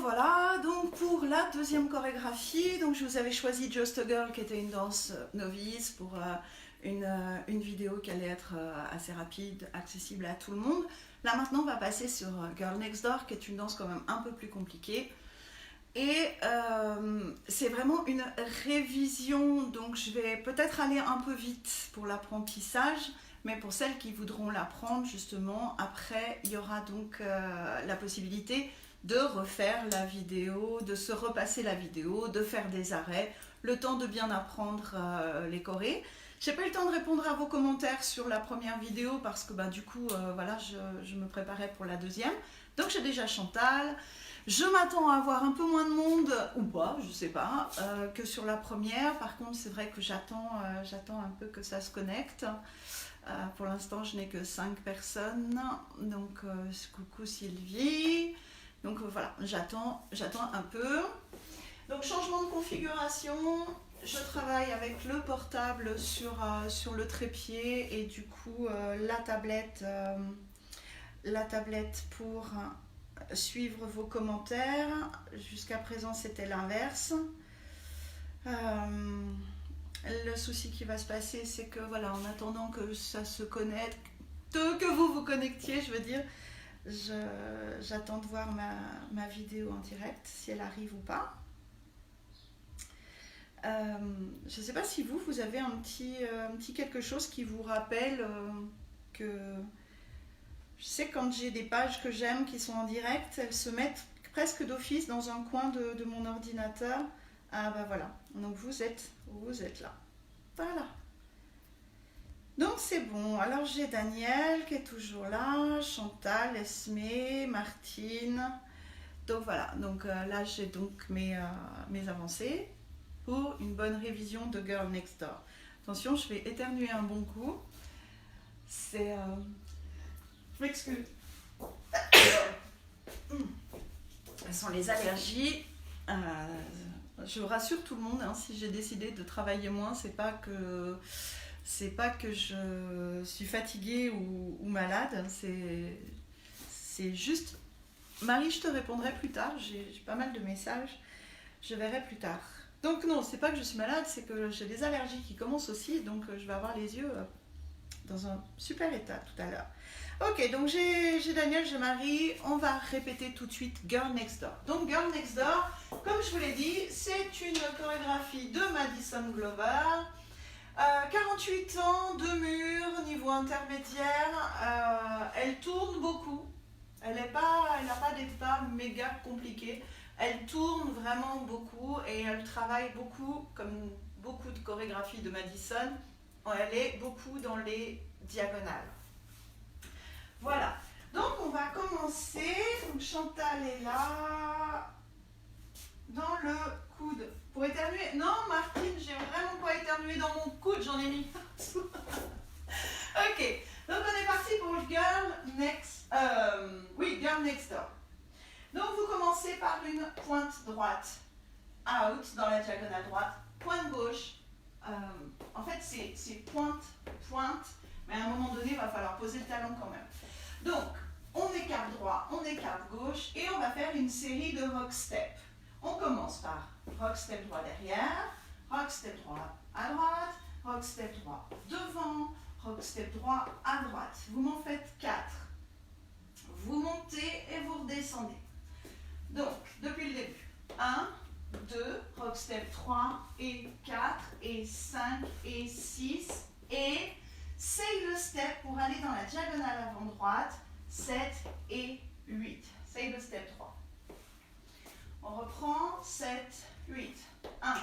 revoilà donc pour la deuxième chorégraphie. Donc je vous avais choisi Just a Girl qui était une danse novice pour une vidéo qui allait être assez rapide, accessible à tout le monde. Là maintenant on va passer sur Girl Next Door qui est une danse quand même un peu plus compliquée. Et c'est vraiment une révision, donc je vais peut-être aller un peu vite pour l'apprentissage, mais pour celles qui voudront l'apprendre justement, après il y aura donc la possibilité de refaire la vidéo, de se repasser la vidéo, de faire des arrêts, le temps de bien apprendre les chorés. J'ai pas eu le temps de répondre à vos commentaires sur la première vidéo parce que du coup voilà, je me préparais pour la deuxième. Donc j'ai déjà Chantal. Je m'attends à avoir un peu moins de monde, ou pas, je sais pas, que sur la première. Par contre, c'est vrai que j'attends un peu que ça se connecte. Pour l'instant, je n'ai que 5 personnes. Donc, coucou Sylvie. Donc voilà, j'attends un peu. Donc, changement de configuration. Je travaille avec le portable sur le trépied et du coup, la tablette pour suivre vos commentaires. Jusqu'à présent c'était l'inverse. Le souci qui va se passer, c'est que voilà, en attendant que ça se connecte, que vous vous connectiez, je veux dire, j'attends de voir ma vidéo en direct, si elle arrive ou pas. Je ne sais pas si vous avez un petit quelque chose qui vous rappelle que... Je sais que quand j'ai des pages que j'aime qui sont en direct, elles se mettent presque d'office dans un coin de mon ordinateur. Ah voilà, donc vous êtes là. Voilà. Donc c'est bon. Alors j'ai Daniel qui est toujours là, Chantal, Esmé, Martine. Donc voilà, donc là j'ai donc mes avancées pour une bonne révision de Girl Next Door. Attention, je vais éternuer un bon coup. C'est... Je m'excuse. Ce sont les allergies. Je rassure tout le monde, hein, si j'ai décidé de travailler moins, c'est pas que je suis fatiguée ou malade. C'est juste... Marie, je te répondrai plus tard. J'ai pas mal de messages. Je verrai plus tard. Donc non, c'est pas que je suis malade, c'est que j'ai des allergies qui commencent aussi. Donc je vais avoir les yeux dans un super état tout à l'heure. Ok, donc j'ai Daniel, j'ai Marie. On va répéter tout de suite Girl Next Door. Donc Girl Next Door, comme je vous l'ai dit, c'est une chorégraphie de Madison Glover. 48 ans, 2 murs, niveau intermédiaire. Elle tourne beaucoup. Elle n'a pas des pas méga compliqués. Elle tourne vraiment beaucoup et elle travaille beaucoup, comme beaucoup de chorégraphies de Madison. Elle est beaucoup dans les diagonales. Voilà, donc on va commencer. Donc Chantal est là, dans le coude. Pour éternuer, non Martine, j'ai vraiment pas éternué dans mon coude, j'en ai mis partout. Ok, donc on est parti pour Girl Next Door. Donc vous commencez par une pointe droite, out dans la diagonale droite, pointe gauche. En fait c'est pointe, mais à un moment donné il va falloir poser le talon quand même. Donc, on écarte droit, on écarte gauche et on va faire une série de rock step. On commence par rock step droit derrière, rock step droit à droite, rock step droit devant, rock step droit à droite. Vous m'en faites 4. Vous montez et vous redescendez. Donc, depuis le début, 1, 2, rock step 3 et 4 et 5 et 6 et... Sail step pour aller dans la diagonale avant droite, 7 et 8. Sail step 3. On reprend 7, 8. 1,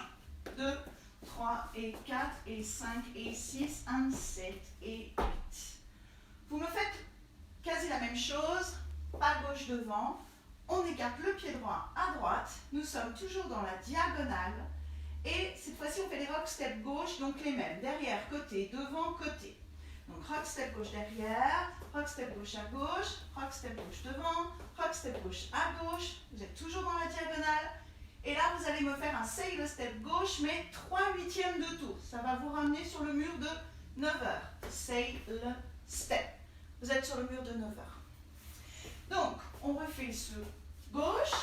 2, 3 et 4 et 5 et 6, 1, 7 et 8. Vous me faites quasi la même chose, pas gauche devant. On écarte le pied droit à droite. Nous sommes toujours dans la diagonale. Et cette fois-ci, on fait les rock step gauche, donc les mêmes. Derrière, côté, devant, côté. Donc rock step gauche derrière, rock step gauche à gauche, rock step gauche devant, rock step gauche à gauche. Vous êtes toujours dans la diagonale. Et là, vous allez me faire un sail step gauche, mais 3/8 de tour. Ça va vous ramener sur le mur de 9 heures. Sail step. Vous êtes sur le mur de 9 heures. Donc, on refait ce gauche,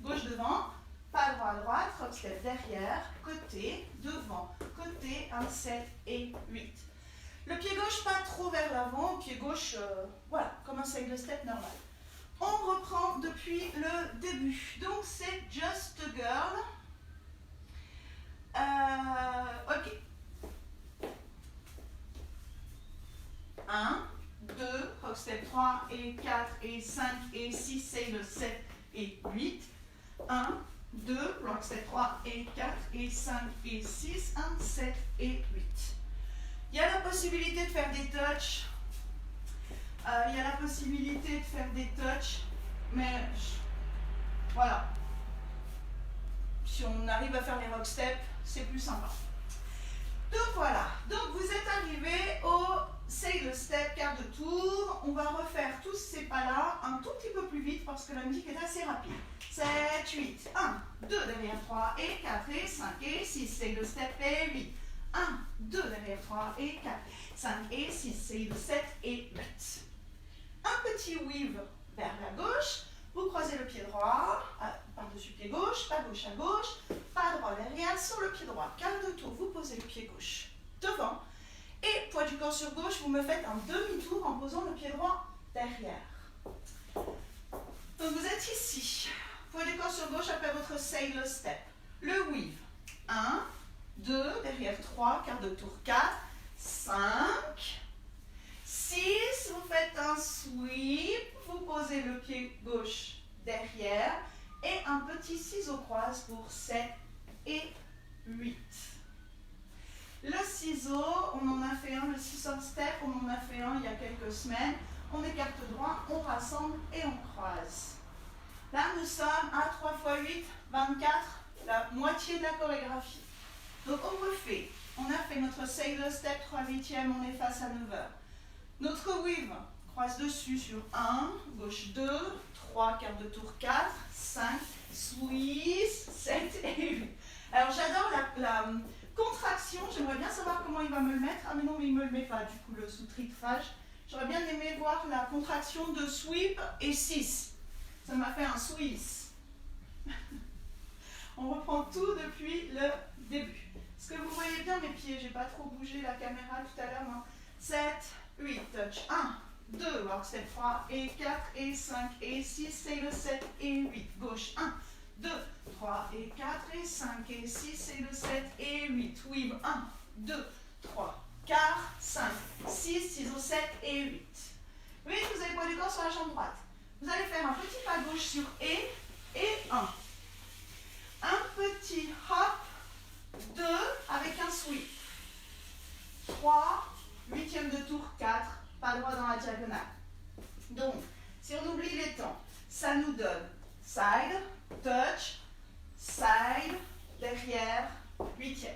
gauche devant, pas droit à droite, rock step derrière, côté, devant, côté, 1, 7 et 8. Le pied gauche pas trop vers l'avant, pied gauche, voilà, comme un side step normal. On reprend depuis le début. Donc c'est Just a Girl. Ok. 1, 2, rock step 3 et 4 et 5 et 6, c'est le 7 et 8. 1, 2, rock step 3 et 4 et 5 et 6, 1, 7 et 8. Il y a la possibilité de faire des touches. Mais voilà. Si on arrive à faire les rock steps, c'est plus sympa. Donc voilà. Donc vous êtes arrivé au sail step, quart de tour. On va refaire tous ces pas-là un tout petit peu plus vite parce que la musique est assez rapide. 7, 8, 1, 2 derrière 3 et 4 et 5 et 6, sail step et 8. 1, 2 derrière 3 et 4, 5 et 6, sail 7 et 8. Un petit weave vers la gauche, vous croisez le pied droit, par-dessus pied gauche, pas gauche à gauche, pas droit derrière, sur le pied droit, quart de tour, vous posez le pied gauche devant, et poids du corps sur gauche, vous me faites un demi-tour en posant le pied droit derrière. Donc vous êtes ici, poids du corps sur gauche après votre sail step, le weave, 1, 2, derrière 3, quart de tour 4, 5, 6, vous faites un sweep, vous posez le pied gauche derrière et un petit ciseau croise pour 7 et 8. Le ciseau, on en a fait un, le scissor step, on en a fait un il y a quelques semaines. On écarte droit, on rassemble et on croise. Là, nous sommes à 3 x 8, 24, la moitié de la chorégraphie. Donc on refait, on a fait notre sailor step 3/8e, on est face à 9h. Notre weave croise dessus sur 1, gauche 2, 3, quart de tour 4, 5, Swiss, 7 et 8. Alors j'adore la contraction, j'aimerais bien savoir comment il va me le mettre. Ah mais non, mais il ne me le met pas du coup le sous-tritrage. J'aurais bien aimé voir la contraction de sweep et 6. Ça m'a fait un Swiss. On reprend tout depuis le début. Est-ce que vous voyez bien mes pieds? J'ai pas trop bougé la caméra tout à l'heure, non? 7, 8, touch 1, 2, rock step 3 et 4 et 5 et 6, c'est le 7 et 8. Gauche 1, 2, 3 et 4 et 5 et 6, c'est le 7 et 8. Weave 1, 2, 3, 4, 5, 6, ciseaux 7 et 8. Oui, vous avez poids du corps sur la jambe droite. Vous allez faire un petit pas gauche sur et 1. Un petit hop, 2 avec un sweep. 3, 8e de tour, 4, pas droit dans la diagonale. Donc, si on oublie les temps, ça nous donne side, touch, side, derrière, 8e.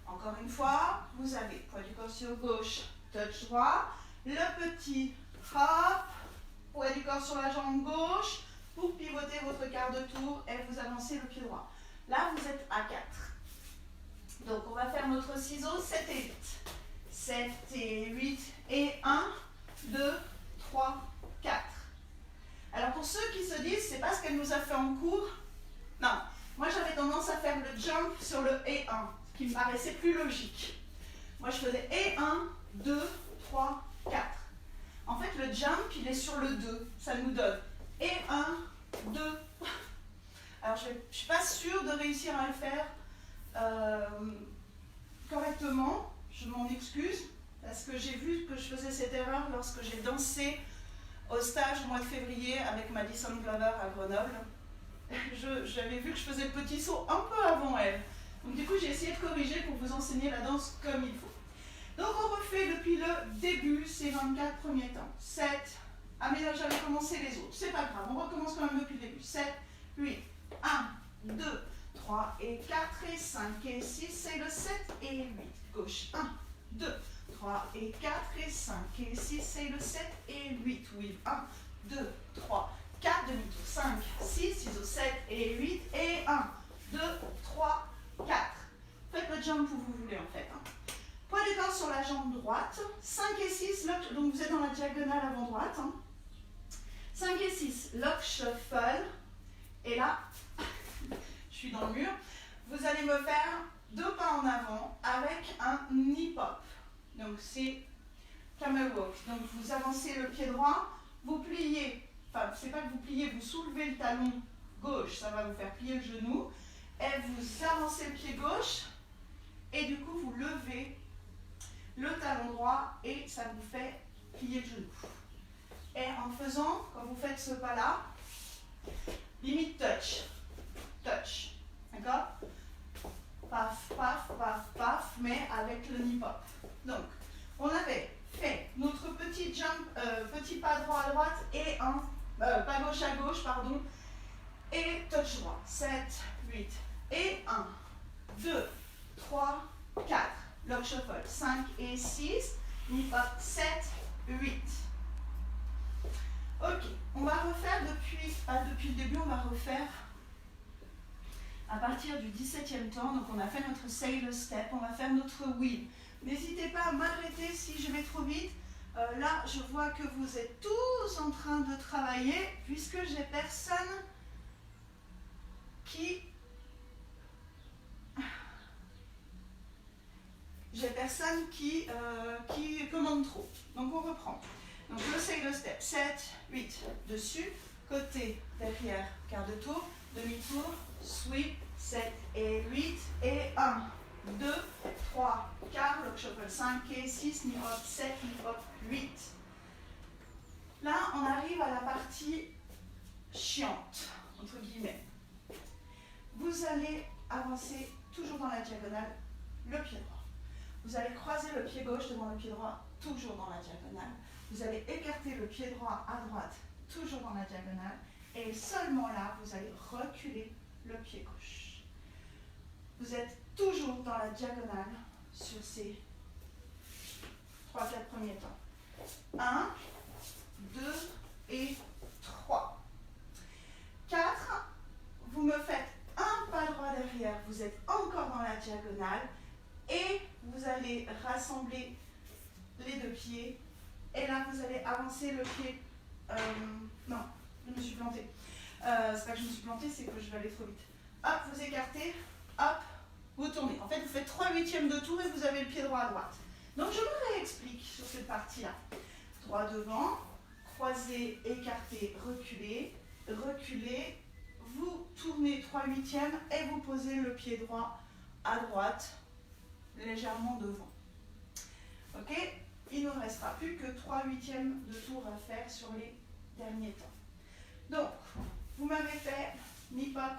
Encore une fois, vous avez poids du corps sur gauche, touch droit, le petit hop, poids du corps sur la jambe gauche, pour pivoter votre quart de tour et vous avancez le pied droit. Là, vous êtes à 4. Donc, on va faire notre ciseau 7 et 8. 7 et 8 et 1, 2, 3, 4. Alors, pour ceux qui se disent, c'est pas ce qu'elle nous a fait en cours. Non, moi j'avais tendance à faire le jump sur le et 1, ce qui me paraissait plus logique. Moi, je faisais et 1, 2, 3, 4. En fait, le jump, il est sur le 2. Ça nous donne et 1, 2. Alors, je ne suis pas sûre de réussir à le faire correctement. Je m'en excuse, parce que j'ai vu que je faisais cette erreur lorsque j'ai dansé au stage au mois de février avec Madison Glover à Grenoble. J'avais vu que je faisais le petit saut un peu avant elle. Donc du coup, j'ai essayé de corriger pour vous enseigner la danse comme il faut. Donc on refait depuis le début ces 24 premiers temps. 7, ah mais là j'avais commencé les autres, c'est pas grave, on recommence quand même depuis le début. 7, 8, 1, 2, 3 et 4 et 5 et 6, c'est le 7 et 8. Gauche, 1, 2, 3 et 4 et 5 et 6, c'est le 7 et 8. Oui, 1, 2, 3, 4, demi-tour, 5, 6, ciseaux 7 et 8 et 1, 2, 3, 4. Faites le jump où vous voulez en fait. Poids du corps sur la jambe droite, 5 et 6, lock, donc vous êtes dans la diagonale avant droite. 5 et 6, lock shuffle. Et là, Donc vous avancez le pied droit, vous pliez, enfin c'est pas que vous pliez, vous soulevez le talon gauche, ça va vous faire plier le genou, et vous avancez le pied gauche, et du coup vous levez le talon droit, et ça vous fait plier le genou. Et en faisant, quand vous faites ce pas-là, limite touch, d'accord? Paf, paf, paf, paf, mais avec le knee pop. Donc, on avait fait notre petit jump, petit pas droit à droite et un pas gauche à gauche, pardon, et touch droit. 7, 8, et 1, 2, 3, 4, lock shuffle, 5 et 6, knee pop, 7, 8. Ok, on va refaire depuis le début, on va refaire à partir du 17e temps. Donc on a fait notre sailor step, on va faire notre wheel. N'hésitez pas à m'arrêter si je vais trop vite. Là, je vois que vous êtes tous en train de travailler puisque j'ai personne qui commande trop. Donc on reprend. Donc le sailor step, 7, 8, dessus, côté, derrière, quart de tour, demi-tour, sweep, 7 et 8, et 1, 2, 3, quart, lock shuffle, 5 et 6, knee hop, 7, knee hop, 8. Là, on arrive à la partie chiante, entre guillemets. Vous allez avancer toujours dans la diagonale, le pied droit. Vous allez croiser le pied gauche devant le pied droit, toujours dans la diagonale. Vous allez écarter le pied droit à droite, toujours dans la diagonale. Et seulement là, vous allez reculer le pied gauche. Vous êtes toujours dans la diagonale sur ces 3-4 premiers temps. 1, 2 et 3. 4, vous me faites un pas droit derrière, vous êtes encore dans la diagonale et vous allez rassembler les deux pieds. Et là, vous allez avancer le pied. Non, je me suis plantée. C'est pas que je me suis plantée, c'est que je vais aller trop vite. Hop, vous écartez, hop, vous tournez. En fait, vous faites 3/8 de tour et vous avez le pied droit à droite. Donc, je me réexplique sur cette partie-là. Droit devant, croisé, écarté, reculé, reculé. Vous tournez 3/8 et vous posez le pied droit à droite, légèrement devant. Ok? Il ne nous restera plus que 3/8 de tour à faire sur les derniers temps. Donc, vous m'avez fait knee pop,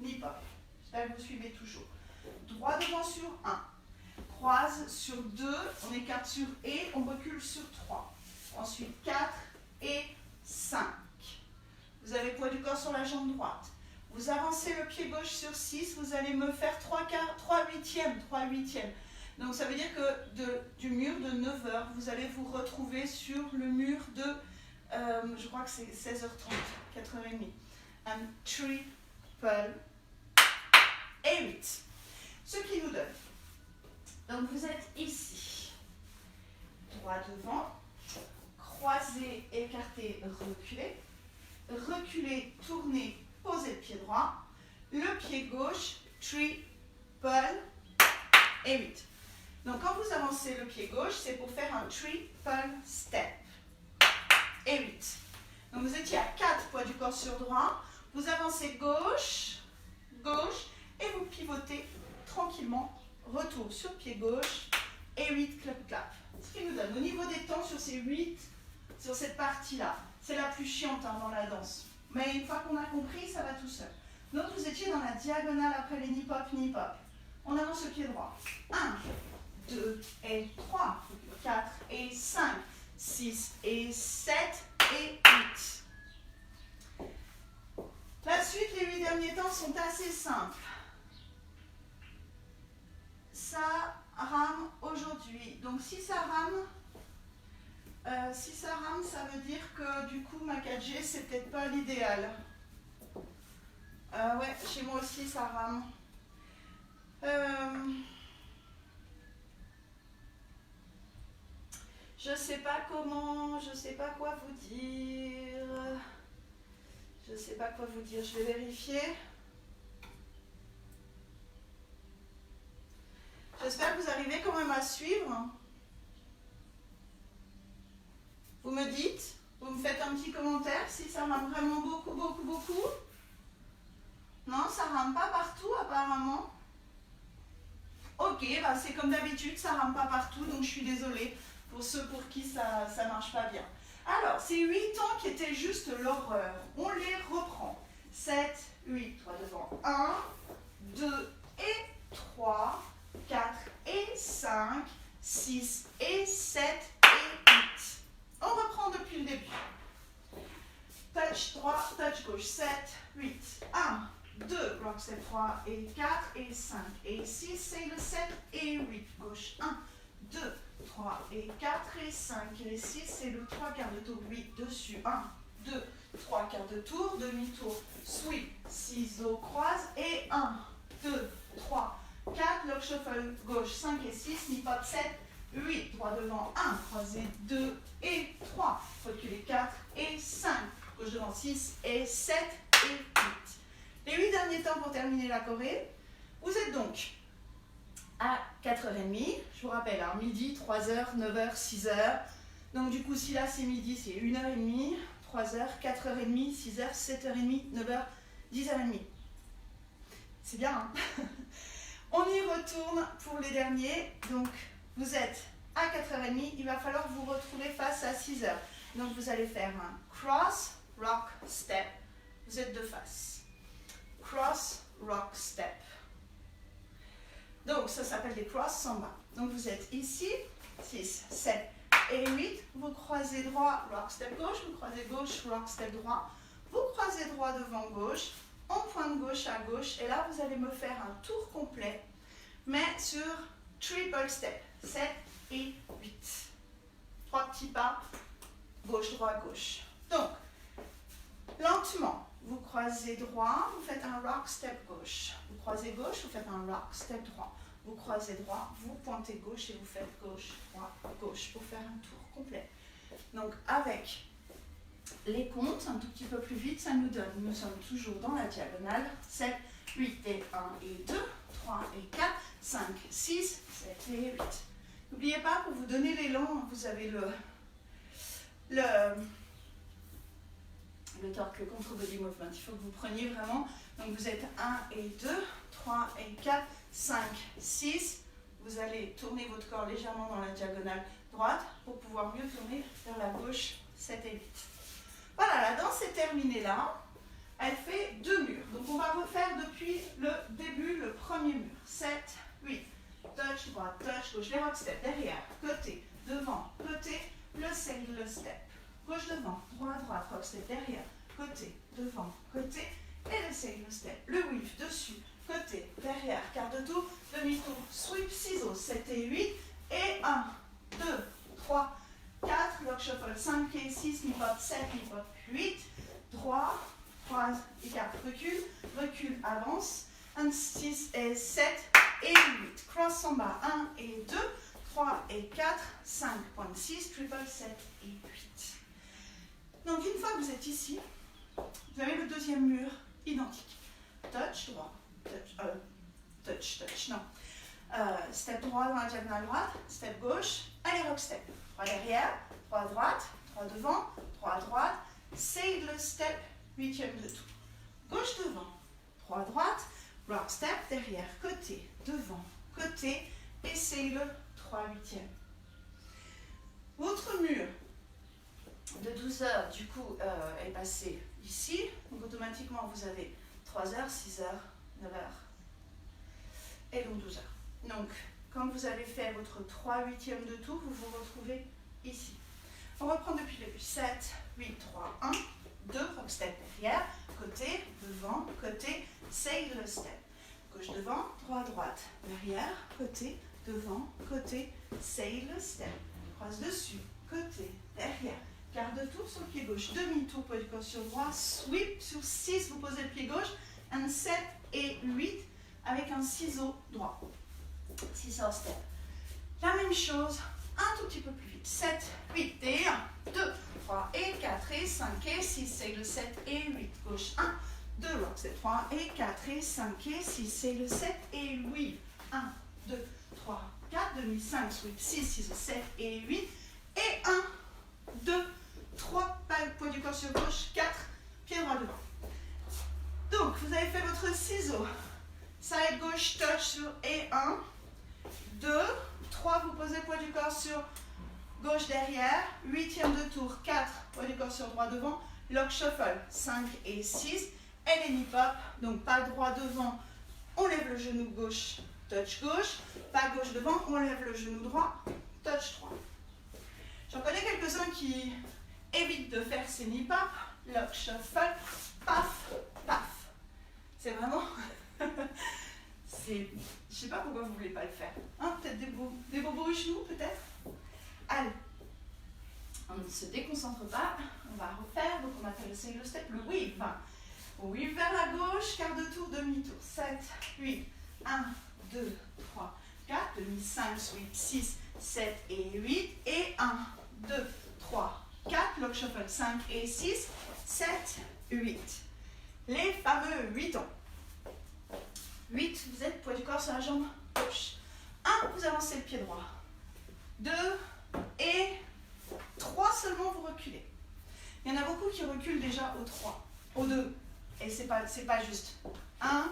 knee pop. J'espère que vous suivez toujours. Droit devant sur 1. Croise sur 2. On écarte sur et on recule sur 3. Ensuite 4 et 5. Vous avez le poids du corps sur la jambe droite. Vous avancez le pied gauche sur 6. Vous allez me faire 3/8. Donc ça veut dire que du mur de 9h, vous allez vous retrouver sur le mur de, je crois que c'est 16h30, 4h30. Un triple et 8. Ce qui nous donne. Donc vous êtes ici. Droit devant. Croisé, écarté, reculé. Reculé, tourné, posez le pied droit. Le pied gauche, triple et 8. Donc quand vous avancez le pied gauche, c'est pour faire un triple step. Et 8. Donc vous étiez à 4 poids du corps sur droit. Vous avancez gauche, gauche, et vous pivotez tranquillement. Retour sur pied gauche, et 8, clap, clap. Ce qui nous donne au niveau des temps sur ces 8, sur cette partie-là. C'est la plus chiante dans la danse. Mais une fois qu'on a compris, ça va tout seul. Donc vous étiez dans la diagonale après les knee pop, knee pop. On avance le pied droit. 1, 2 et 3, 4 et 5, 6 et 7 et 8. La suite, les 8 derniers temps sont assez simples. Ça rame aujourd'hui. Donc si ça rame, ça veut dire que du coup ma 4G c'est peut-être pas l'idéal. Ouais, chez moi aussi ça rame. Je sais pas comment, je sais pas quoi vous dire. Je sais pas quoi vous dire, je vais vérifier. J'espère que vous arrivez quand même à suivre. Vous me dites, vous me faites un petit commentaire si ça rame vraiment beaucoup, beaucoup, beaucoup. Non, ça rame pas partout apparemment. Ok, bah c'est comme d'habitude, ça rame pas partout, donc je suis désolée pour ceux pour qui ça marche pas bien. Alors, ces 8 temps qui étaient juste l'horreur, on les reprend. 7, 8, 3 devant. 1, 2 et 3, 4 et 5, 6 et 7 et 8. On reprend depuis le début. Touch droit, touch gauche, 7, 8, 1, 2, rock step 3 et 4 et 5 et 6, c'est le 7 et 8, gauche 1, 2, 3 et 4 et 5 et 6, c'est le 3 quarts de tour, 8 dessus, 1, 2, 3 quarts de tour, demi-tour, sweep, ciseaux, croise et 1, 2, 3, 4, lock shuffle, gauche 5 et 6, mi-pop 7, 8, droit devant 1, croisé 2 et 3, reculer 4 et 5, gauche devant 6 et 7 et 8. Les 8 derniers temps pour terminer la choré. Vous êtes donc à 4h30, je vous rappelle, hein, midi, 3h, 9h, 6h. Donc du coup, si là c'est midi, c'est 1h30, 3h, 4h30, 6h, 7h30, 9h, 10h30. C'est bien, hein? On y retourne pour les derniers. Donc vous êtes à 4h30, il va falloir vous retrouver face à 6h. Donc vous allez faire un cross, rock, step. Vous êtes de face. Cross, rock, step. Donc, ça s'appelle des cross samba. Donc, vous êtes ici, 6, 7 et 8. Vous croisez droit, rock, step gauche. Vous croisez gauche, rock, step droit. Vous croisez droit devant gauche. On pointe gauche à gauche. Et là, vous allez me faire un tour complet, mais sur triple step. 7 et 8. 3 petits pas, gauche, droit, gauche. Donc, lentement. Vous croisez droit, vous faites un rock step gauche. Vous croisez gauche, vous faites un rock step droit. Vous croisez droit, vous pointez gauche et vous faites gauche, droit, gauche pour faire un tour complet. Donc avec les comptes, un tout petit peu plus vite, ça nous donne, nous sommes toujours dans la diagonale, 7, 8 et 1 et 2, 3 et 4, 5, 6, 7 et 8. N'oubliez pas, pour vous donner l'élan, vous avez le torque contre body movement. Il faut que vous preniez vraiment, donc vous êtes 1 et 2, 3 et 4, 5, 6. Vous allez tourner votre corps légèrement dans la diagonale droite pour pouvoir mieux tourner vers la gauche, 7 et 8. Voilà, la danse est terminée là. Elle fait 2 murs. Donc on va refaire depuis le début, le premier mur. 7, 8. Touch droite, touch gauche, les rock step derrière, côté, devant, côté, le single step. Gauche devant, droit, droite, rock step derrière, côté, devant, côté, et le single step. Le whiff dessus, côté, derrière, quart de tour, demi-tour, sweep, ciseaux, 7 et 8, et 1, 2, 3, 4, lock shuffle, 5 et 6, mi-pop, 7, mi-pop, 8, droit, croise et 4, recule, recule, avance, 1, 6 et 7 et 8, cross samba, 1 et 2, 3 et 4, 5.6, triple 7 et 8. Donc une fois que vous êtes ici, vous avez le deuxième mur identique. Touch droit, touch, non. Step droit dans la diagonale droite, step gauche, allez rock step. 3 derrière, 3 à droite, 3 devant, 3 à droite, single step, 8e de tour. Gauche devant, 3 à droite, rock step derrière, côté, devant, côté, et single, 3 8e. Votre mur de 12 heures, du coup, est passé ici. Donc, automatiquement, vous avez 3 heures, 6 heures, 9 heures. Et donc 12 heures. Donc, quand vous avez fait votre 3 8e de tour, vous vous retrouvez ici. On reprend depuis le début. 7, 8, 3, 1, 2, rock step derrière, côté, devant, côté, single step. Gauche devant, droit, droite, derrière, côté, devant, côté, single step. Croise dessus, côté, derrière. Quart de tour sur le pied gauche, demi-tour pour le sur droit, sweep sur 6, vous posez le pied gauche, un 7 et 8 avec un ciseau droit. 6 step. La même chose, un tout petit peu plus vite. 7, 8 et 1, 2, 3 et 4 et 5 et 6, c'est le 7 et 8. Gauche 1, 2, rock, c'est 3 et 4 et 5 et 6, c'est le 7 et 8. 1, 2, 3, 4, demi, 5, sweep, 6, 6, 7 et 8. Et 1, 2, 3, poids du corps sur gauche, 4, pied droit devant. Donc, vous avez fait votre ciseau. Side gauche, touch sur et 1, 2, 3, vous posez poids du corps sur gauche derrière, 8e de tour, 4, poids du corps sur droit devant, lock shuffle, 5 et 6, et les nip up, donc pas droit devant, on lève le genou gauche, touch gauche, pas gauche devant, on lève le genou droit, touch 3. J'en connais quelques-uns qui évitent de faire ces nip up, lock shuffle, paf, paf. C'est vraiment... Je sais pas pourquoi vous voulez pas le faire. Hein, peut-être des bobos genoux, peut-être. Allez. On ne se déconcentre pas. On va refaire. Donc on appelle le step, le weave. Weave vers la gauche, quart de tour, demi-tour. 7, 8, 1, 2, 3, 4, demi, 5, sweep, 6, 7 et 8. Et 1, 2, 3, 4. Lock shuffle, 5 et 6, 7, 8. Les fameux 8 ans. 8, vous êtes poids du corps sur la jambe gauche. 1, vous avancez le pied droit. 2 et 3 seulement, vous reculez. Il y en a beaucoup qui reculent déjà au 3, au 2. Et c'est pas juste. 1,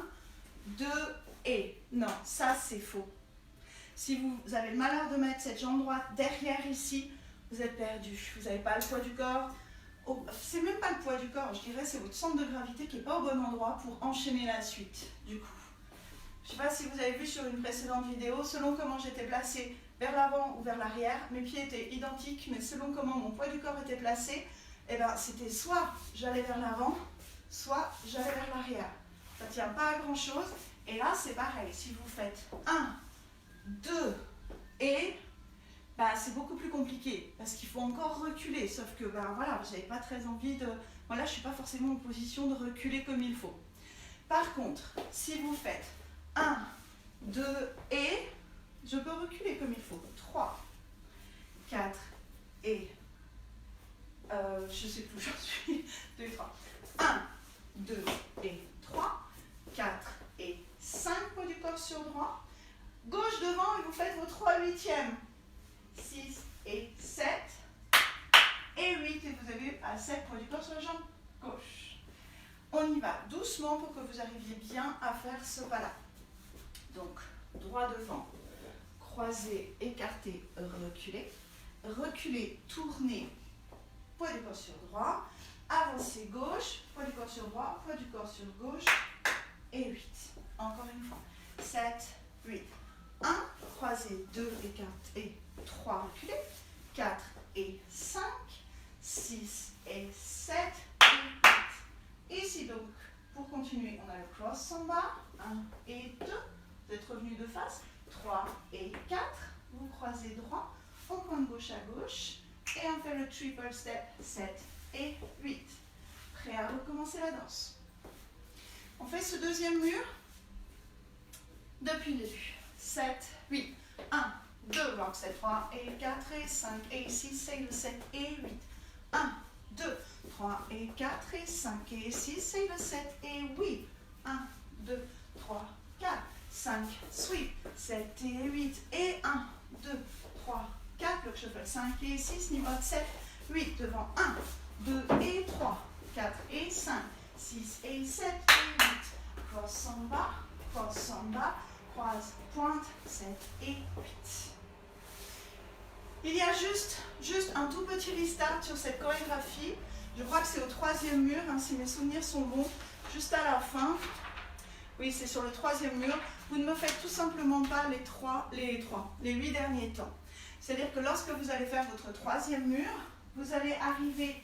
2 et. Non, ça c'est faux. Si vous avez le malheur de mettre cette jambe droite derrière ici, vous êtes perdu. Vous n'avez pas le poids du corps. C'est même pas le poids du corps, je dirais c'est votre centre de gravité qui n'est pas au bon endroit pour enchaîner la suite. Du coup. Je ne sais pas si vous avez vu sur une précédente vidéo, selon comment j'étais placée vers l'avant ou vers l'arrière, mes pieds étaient identiques, mais selon comment mon poids du corps était placé, eh ben, c'était soit j'allais vers l'avant, soit j'allais vers l'arrière. Ça ne tient pas à grand chose. Et là, c'est pareil. Si vous faites 1, 2 et, bah, c'est beaucoup plus compliqué parce qu'il faut encore reculer. Sauf que bah, voilà, vous n'avez pas très envie de... Voilà, je ne suis pas forcément en position de reculer comme il faut. Par contre, si vous faites 1, 2 et, je peux reculer comme il faut. 3, 4 et, je ne sais plus où j'en suis. 2 et 3. 1, 2 et 3, 4 et 5, poids du corps sur droit. Gauche devant et vous faites vos 3 huitièmes. 6 et 7 et 8 et vous avez à 7 poids du corps sur la jambe gauche. On y va doucement pour que vous arriviez bien à faire ce pas-là. Donc, droit devant, croisé, écarté, reculé. Reculé, tourné, poids du corps sur droit. Avancez gauche, poids du corps sur droit, poids du corps sur gauche. Et 8. Encore une fois. 7, 8. 1, croisé, 2, écarté, et 3, reculé. 4 et 5, 6 et 7 et 8. Ici donc, pour continuer, on a le cross samba. 1 et 2. Vous êtes revenu de face. 3 et 4. Vous croisez droit. On pointe gauche à gauche. Et on fait le triple step. 7 et 8. Prêt à recommencer la danse. On fait ce deuxième mur depuis le début. 7, 8. 1, 2, rock 7, 3 et 4 et 5 et 6 et le 7 et 8. 1, 2, 3 et 4 et 5 et 6 et le 7 et 8. 1, 2, 3, 4, 5, sweep, 7 et 8 et 1, 2, 3, 4, le shuffle 5 et 6, niveau 7, 8 devant 1, 2 et 3, 4 et 5, 6 et 7 et 8. Cross en bas, croise, pointe, 7 et 8. Il y a juste un tout petit restart sur cette chorégraphie. Je crois que c'est au troisième mur, hein, si mes souvenirs sont bons, juste à la fin. Oui, c'est sur le troisième mur. Vous ne me faites tout simplement pas les 8 derniers temps. C'est-à-dire que lorsque vous allez faire votre troisième mur, vous allez arriver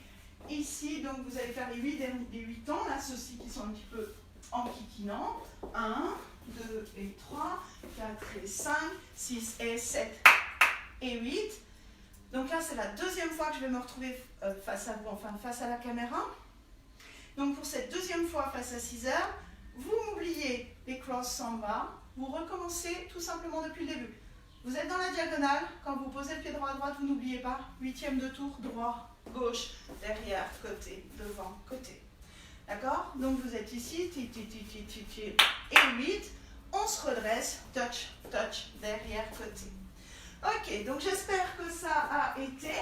ici, donc vous allez faire les 8 temps, là, ceux-ci qui sont un petit peu enquiquinants. 1, 2 et 3, 4 et 5, 6 et 7 et 8. Donc là, c'est la deuxième fois que je vais me retrouver face à vous, enfin face à la caméra. Donc pour cette deuxième fois face à 6 heures, vous m'oubliez les cross samba, vous recommencez tout simplement depuis le début. Vous êtes dans la diagonale, quand vous posez le pied droit à droite, vous n'oubliez pas, 8e de tour, droit, gauche, derrière, côté, devant, côté. D'accord? Donc vous êtes ici, et 8, on se redresse, touch, touch, derrière, côté. Ok, donc j'espère que ça a été.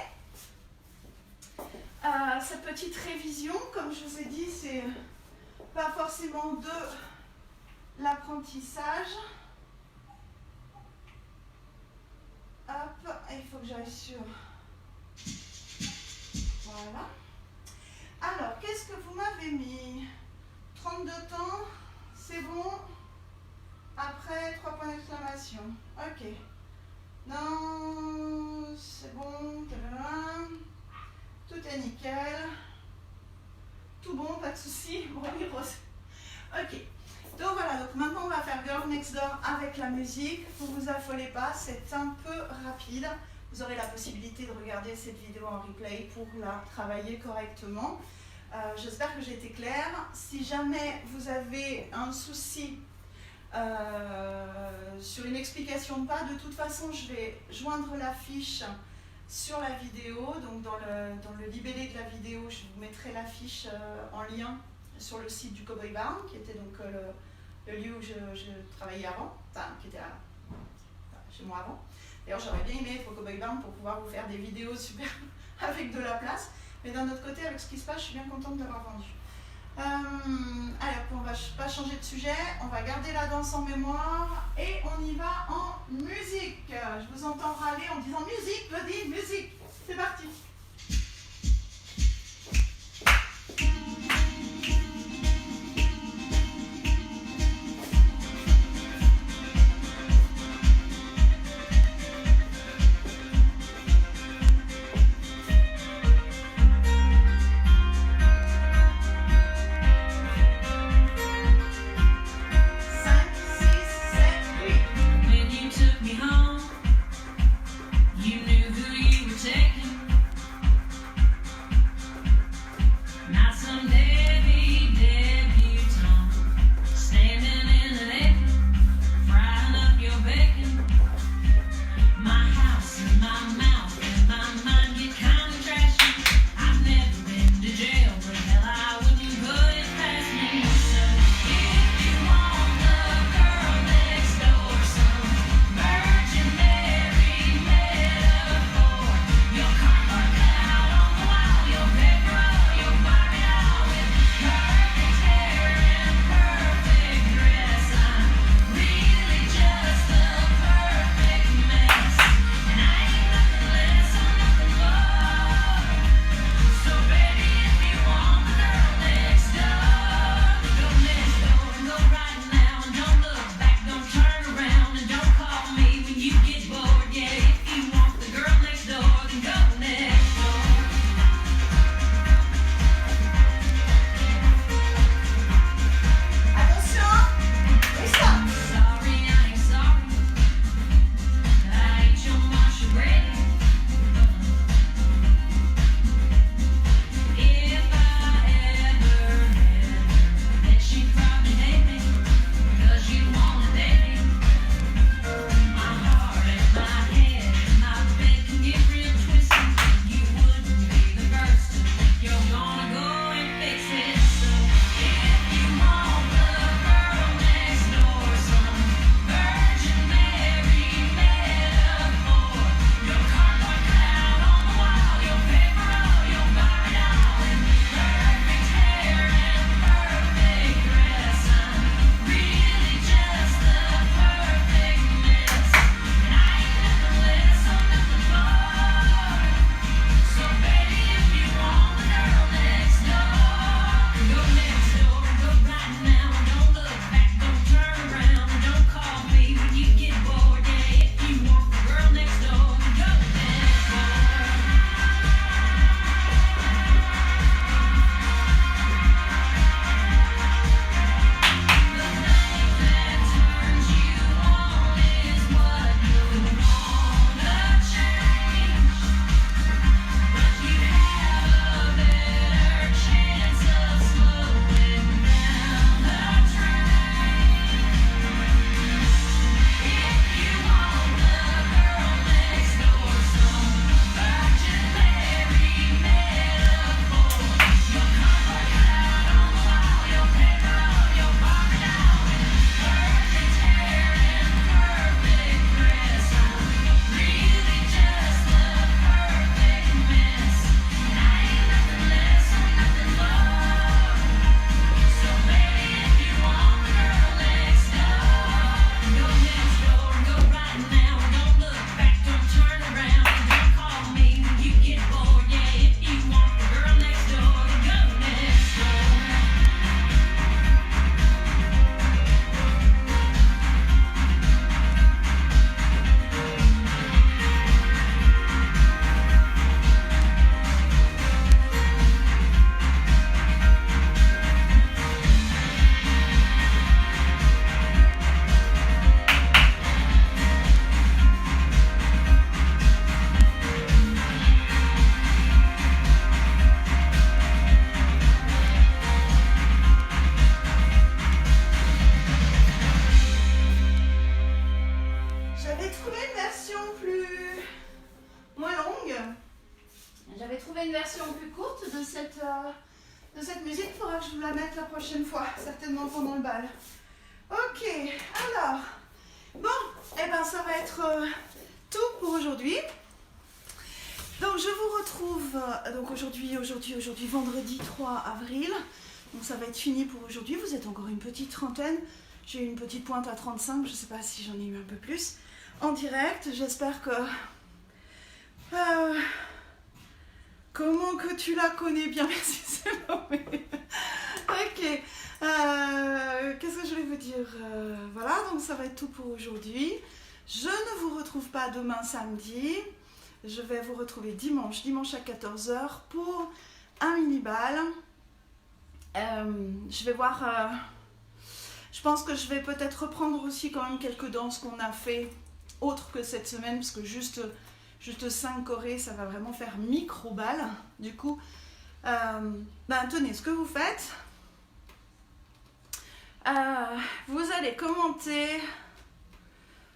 cette petite révision, comme je vous ai dit, c'est pas forcément de l'apprentissage. Hop, il faut que j'aille sur... Voilà. Alors, qu'est-ce que vous m'avez mis? 32 temps, c'est bon. Après, 3 points d'exclamation. Ok. Non, c'est bon. Tout est nickel. Tout bon, pas de soucis. Bon, les roses. Ok. Donc voilà, donc maintenant on va faire Girl Next Door avec la musique. Ne vous affolez pas, c'est un peu rapide. Vous aurez la possibilité de regarder cette vidéo en replay pour la travailler correctement. J'espère que j'ai été claire. Si jamais vous avez un souci sur une explication de pas, de toute façon je vais joindre la fiche sur la vidéo. Donc dans le libellé de la vidéo, je vous mettrai la fiche en lien sur le site du Cowboy Barn, qui était donc le lieu où je travaillais avant, enfin qui était chez moi avant. D'ailleurs j'aurais bien aimé être au Cowboy Barn pour pouvoir vous faire des vidéos super avec de la place, mais d'un autre côté avec ce qui se passe, je suis bien contente d'avoir vendu. Alors on va pas changer de sujet, on va garder la danse en mémoire et on y va en musique. Je vous entends râler en disant musique, Claudine, musique. C'est parti. When you took me home, you knew who you were taking. la mettre la prochaine fois, certainement pendant le bal. Ok, alors, bon, eh ben ça va être tout pour aujourd'hui. Donc je vous retrouve donc aujourd'hui, vendredi 3 avril. Donc ça va être fini pour aujourd'hui. Vous êtes encore une petite trentaine. J'ai eu une petite pointe à 35, je ne sais pas si j'en ai eu un peu plus. En direct, j'espère que... comment que tu la connais bien, merci, c'est bon. Ok, qu'est-ce que je vais vous dire, voilà, donc ça va être tout pour aujourd'hui. Je ne vous retrouve pas demain samedi. Je vais vous retrouver dimanche à 14 h pour un mini-bal. Je vais voir... je pense que je vais peut-être reprendre aussi quand même quelques danses qu'on a fait autres que cette semaine, parce que juste 5 chorés, ça va vraiment faire micro-bal. Du coup, tenez, ce que vous faites, vous allez commenter,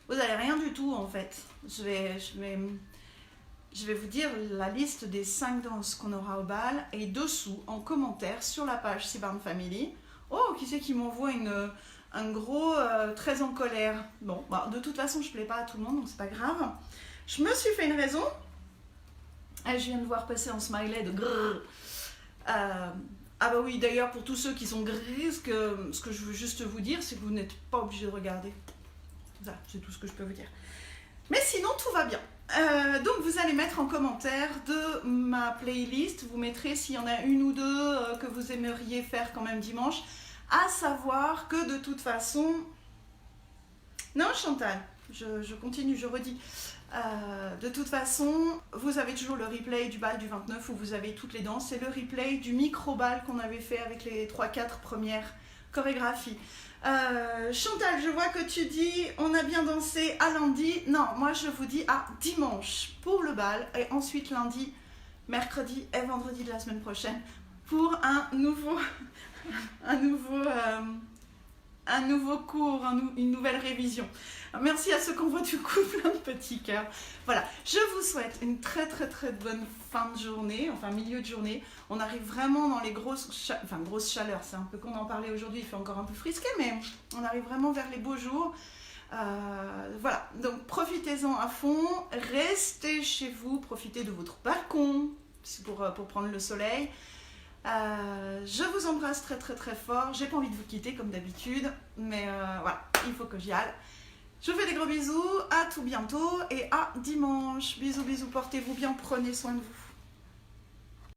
vous n'allez rien du tout en fait. Je vais vous dire la liste des 5 danses qu'on aura au bal, et dessous, en commentaire, sur la page Sibarn Family. Oh, qui c'est qui m'envoie un gros très en colère. Bon, de toute façon, je ne plais pas à tout le monde, donc c'est pas grave. Je me suis fait une raison. Et je viens de voir passer en smiley de grrr. Ah bah oui, d'ailleurs, pour tous ceux qui sont gris, ce que je veux juste vous dire, c'est que vous n'êtes pas obligé de regarder. Ça, c'est tout ce que je peux vous dire. Mais sinon, tout va bien. Donc, vous allez mettre en commentaire de ma playlist. Vous mettrez s'il y en a une ou deux que vous aimeriez faire quand même dimanche. À savoir que de toute façon... Non, Chantal, je continue, je redis. De toute façon, vous avez toujours le replay du bal du 29 où vous avez toutes les danses. C'est le replay du micro-bal qu'on avait fait avec les 3-4 premières chorégraphies. Chantal, je vois que tu dis on a bien dansé à lundi. Non, moi je vous dis à dimanche pour le bal, et ensuite lundi, mercredi et vendredi de la semaine prochaine pour un nouveau cours, une nouvelle révision. Merci à ceux qu'on voit du coup plein de petits cœurs. Voilà, je vous souhaite une très très très bonne fin de journée, enfin milieu de journée. On arrive vraiment dans les grosses chaleurs, c'est un peu qu'on en parlait aujourd'hui, il fait encore un peu frisqué, mais on arrive vraiment vers les beaux jours. Voilà, donc profitez-en à fond, restez chez vous, profitez de votre balcon pour prendre le soleil. Je vous embrasse très très très fort. J'ai pas envie de vous quitter comme d'habitude, mais voilà, il faut que j'y aille. Je vous fais des gros bisous, à tout bientôt et à dimanche. Bisous, bisous, portez-vous bien, prenez soin de vous.